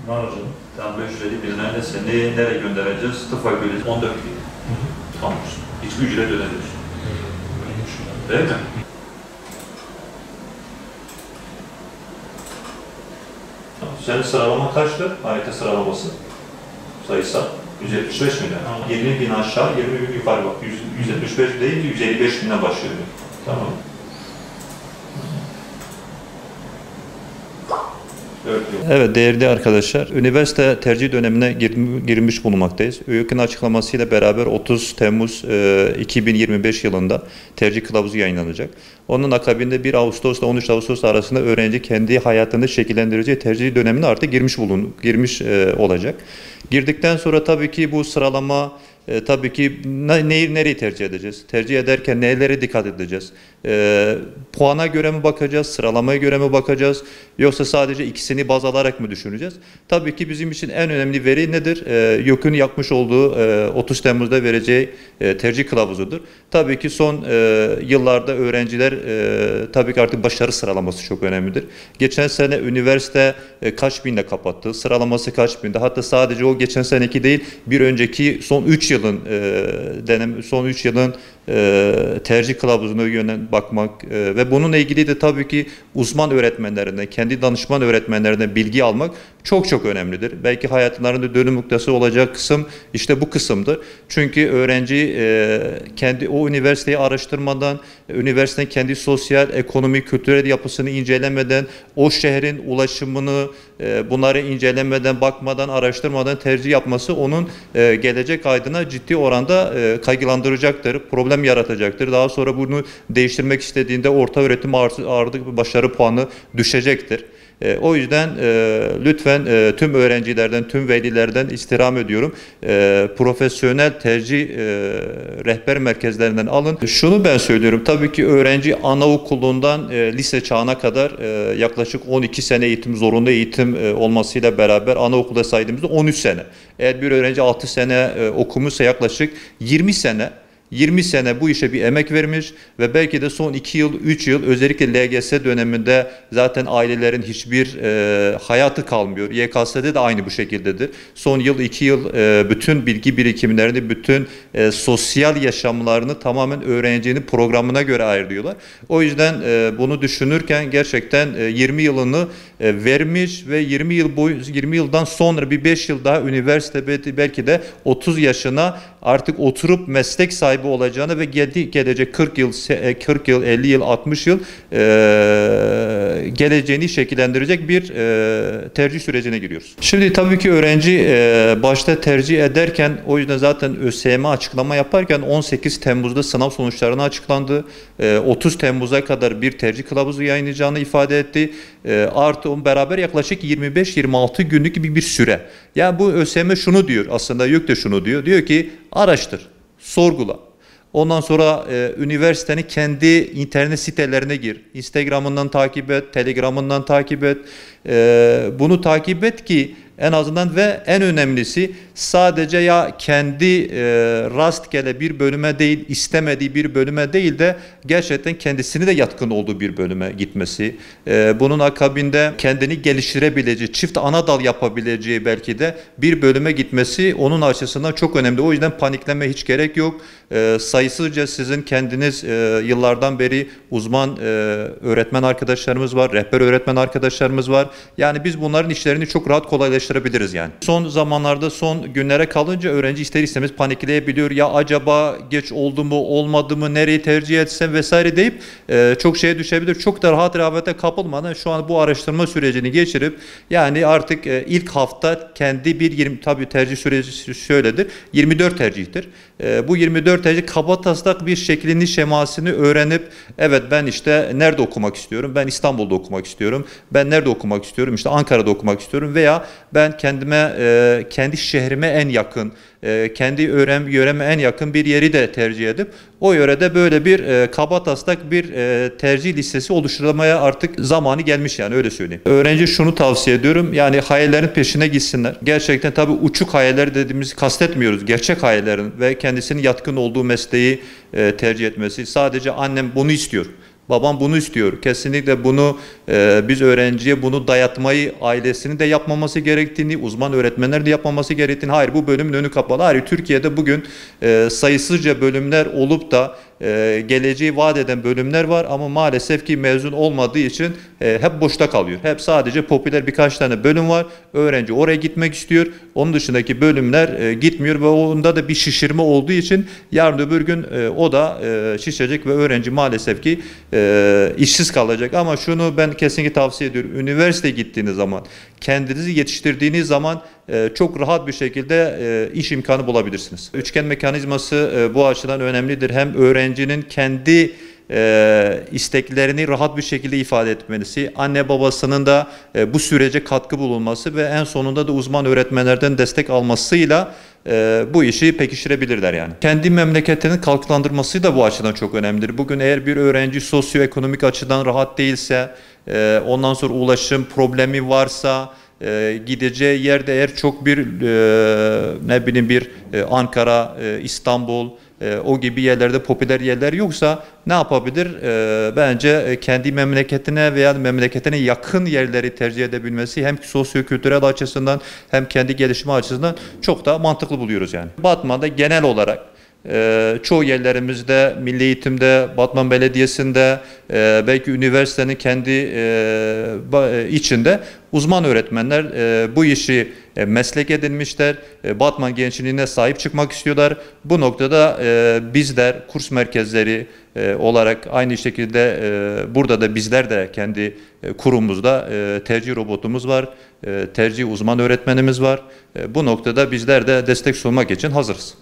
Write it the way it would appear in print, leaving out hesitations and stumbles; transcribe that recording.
Var hocam. Tam 550 binlerle seni nereye göndereceğiz? Tıp fakültesi 14 bin. Kampüs. Hiçbir ücret ödemiyorsun. Değil mi? Senin sıralaman kaçtı? AYT sıralaması. Sayısal. 175 milyon. 20 bin aşağı, 20 bin yukarı bak. 175 değil, 155 bine başlıyor. Tamam. Evet değerli arkadaşlar, üniversite tercih dönemine girmiş bulunmaktayız. ÖYÜK'ün açıklamasıyla beraber 30 Temmuz 2025 yılında tercih kılavuzu yayınlanacak. Onun akabinde 1 Ağustos ile 13 Ağustos arasında öğrenci kendi hayatını şekillendireceği tercih dönemine artık girmiş olacak. Girdikten sonra tabii ki bu sıralama tabii ki nereyi tercih edeceğiz? Tercih ederken nelere dikkat edeceğiz? Puana göre mi bakacağız? Sıralamaya göre mi bakacağız? Yoksa sadece ikisini baz alarak mı düşüneceğiz? Tabii ki bizim için en önemli veri nedir? YÖK'ün yapmış olduğu 30 Temmuz'da vereceği tercih kılavuzudur. Tabii ki son yıllarda öğrenciler tabii ki artık başarı sıralaması çok önemlidir. Geçen sene üniversite kaç binde kapattı? Sıralaması kaç binde? Hatta sadece o geçen seneki değil, bir önceki son 3 yılın tercih kılavuzuna bakmak ve bununla ilgili de tabii ki uzman öğretmenlerinden, kendi danışman öğretmenlerinden bilgi almak çok önemlidir. Belki hayatlarında dönüm noktası olacak kısım işte bu kısımdır. Çünkü öğrenci kendi o üniversiteyi araştırmadan, üniversitenin kendi sosyal, ekonomik, kültürel yapısını incelemeden, o şehrin ulaşımını bunları incelemeden, bakmadan, araştırmadan tercih yapması onun gelecek aydına ciddi oranda kaygılandıracaktır, problem yaratacaktır. Daha sonra bunu değiştirmek istediğinde orta öğretim artık başarı puanı düşecektir. O yüzden lütfen tüm öğrencilerden, tüm velilerden istirham ediyorum. Profesyonel tercih rehber merkezlerinden alın. Şunu ben söylüyorum. Tabii ki öğrenci anaokulundan lise çağına kadar yaklaşık 12 sene eğitim, zorunlu eğitim olmasıyla beraber anaokulda saydığımızda 13 sene. Eğer bir öğrenci 6 sene okumuşsa yaklaşık 20 sene bu işe bir emek vermiş ve belki de son 2 yıl, 3 yıl özellikle LGS döneminde zaten ailelerin hiçbir hayatı kalmıyor. YKS'de de aynı bu şekildedir. Son yıl, 2 yıl bütün bilgi birikimlerini, bütün sosyal yaşamlarını tamamen öğrencinin programına göre ayırıyorlar. O yüzden bunu düşünürken gerçekten 20 yılını vermiş ve 20 yıldan sonra bir 5 yıl daha üniversite belki de 30 yaşına artık oturup meslek sahibi olacağını ve gelecek 40 yıl, 50 yıl, 60 yıl geleceğini şekillendirecek bir tercih sürecine giriyoruz. Şimdi tabii ki öğrenci başta tercih ederken o yüzden zaten ÖSYM açıklama yaparken 18 Temmuz'da sınav sonuçlarını açıklandı. 30 Temmuz'a kadar bir tercih kılavuzu yayınlayacağını ifade etti. Artı onun beraber yaklaşık 25-26 günlük gibi bir süre. Yani bu ÖSYM şunu diyor, aslında YÖK de şunu diyor. Diyor ki araştır, sorgula. Ondan sonra üniversitenin kendi internet sitelerine gir. Instagram'ından takip et, Telegram'ından takip et. Bunu takip et ki en azından ve en önemlisi sadece ya kendi rastgele bir bölüme değil, istemediği bir bölüme değil de gerçekten kendisini de yatkın olduğu bir bölüme gitmesi. Bunun akabinde kendini geliştirebileceği, çift ana dal yapabileceği belki de bir bölüme gitmesi onun açısından çok önemli. O yüzden panikleme hiç gerek yok. Sayısızca sizin kendiniz yıllardan beri uzman öğretmen arkadaşlarımız var, rehber öğretmen arkadaşlarımız var. Yani biz bunların işlerini çok rahat kolaylaştırabiliriz yani. Son zamanlarda, son günlere kalınca öğrenci ister istemez panikleyebiliyor. Ya acaba geç oldu mu, olmadı mı, nereyi tercih etsem vesaire deyip çok şeye düşebilir. Çok da rahat rehavete kapılmadan şu an bu araştırma sürecini geçirip yani artık ilk hafta kendi tabii tercih süreci şöyledir. 24 tercihtir. Bu 24 tercih kabataslak bir şeklini, şemasını öğrenip evet ben işte nerede okumak istiyorum? Ben İstanbul'da okumak istiyorum. Ben nerede okumak istiyorum? İşte Ankara'da okumak istiyorum veya ben kendi şehrime en yakın, kendi yöreme en yakın bir yeri de tercih edip o yörede böyle bir kabataslak bir tercih listesi oluşturulmaya artık zamanı gelmiş yani öyle söyleyeyim. Öğrenci şunu tavsiye ediyorum yani hayallerin peşine gitsinler. Gerçekten tabii uçuk hayaller dediğimizi kastetmiyoruz. Gerçek hayallerin ve kendisinin yatkın olduğu mesleği tercih etmesi. Sadece annem bunu istiyor. Babam bunu istiyor. Kesinlikle bunu biz öğrenciye bunu dayatmayı ailesinin de yapmaması gerektiğini, uzman öğretmenler de yapmaması gerektiğini. Hayır, bu bölümün önü kapalı. Hayır, Türkiye'de bugün sayısızca bölümler olup da geleceği vaat eden bölümler var ama maalesef ki mezun olmadığı için hep boşta kalıyor. Hep sadece popüler birkaç tane bölüm var. Öğrenci oraya gitmek istiyor. Onun dışındaki bölümler gitmiyor ve onda da bir şişirme olduğu için yarın öbür gün o da şişecek ve öğrenci maalesef ki işsiz kalacak. Ama şunu ben kesinlikle tavsiye ediyorum. Üniversiteye gittiğiniz zaman, kendinizi yetiştirdiğiniz zaman çok rahat bir şekilde iş imkanı bulabilirsiniz. Üçgen mekanizması bu açıdan önemlidir. Hem öğrencinin kendi isteklerini rahat bir şekilde ifade etmesi, anne babasının da bu sürece katkı bulunması ve en sonunda da uzman öğretmenlerden destek almasıyla bu işi pekiştirebilirler yani. Kendi memleketinin kalklandırması da bu açıdan çok önemlidir. Bugün eğer bir öğrenci sosyoekonomik açıdan rahat değilse, ondan sonra ulaşım problemi varsa, gideceği yerde eğer çok bir ne bileyim bir Ankara, İstanbul o gibi yerlerde popüler yerler yoksa ne yapabilir? Bence kendi memleketine veya memleketine yakın yerleri tercih edebilmesi hem sosyo-kültürel açısından hem kendi gelişimi açısından çok da mantıklı buluyoruz yani. Batman'da genel olarak çoğu yerlerimizde, Milli Eğitim'de, Batman Belediyesi'nde, belki üniversitenin kendi içinde uzman öğretmenler bu işi meslek edinmişler. Batman gençliğine sahip çıkmak istiyorlar. Bu noktada bizler kurs merkezleri olarak aynı şekilde burada da bizler de kendi kurumumuzda tercih robotumuz var. Tercih uzman öğretmenimiz var. Bu noktada bizler de destek sunmak için hazırız.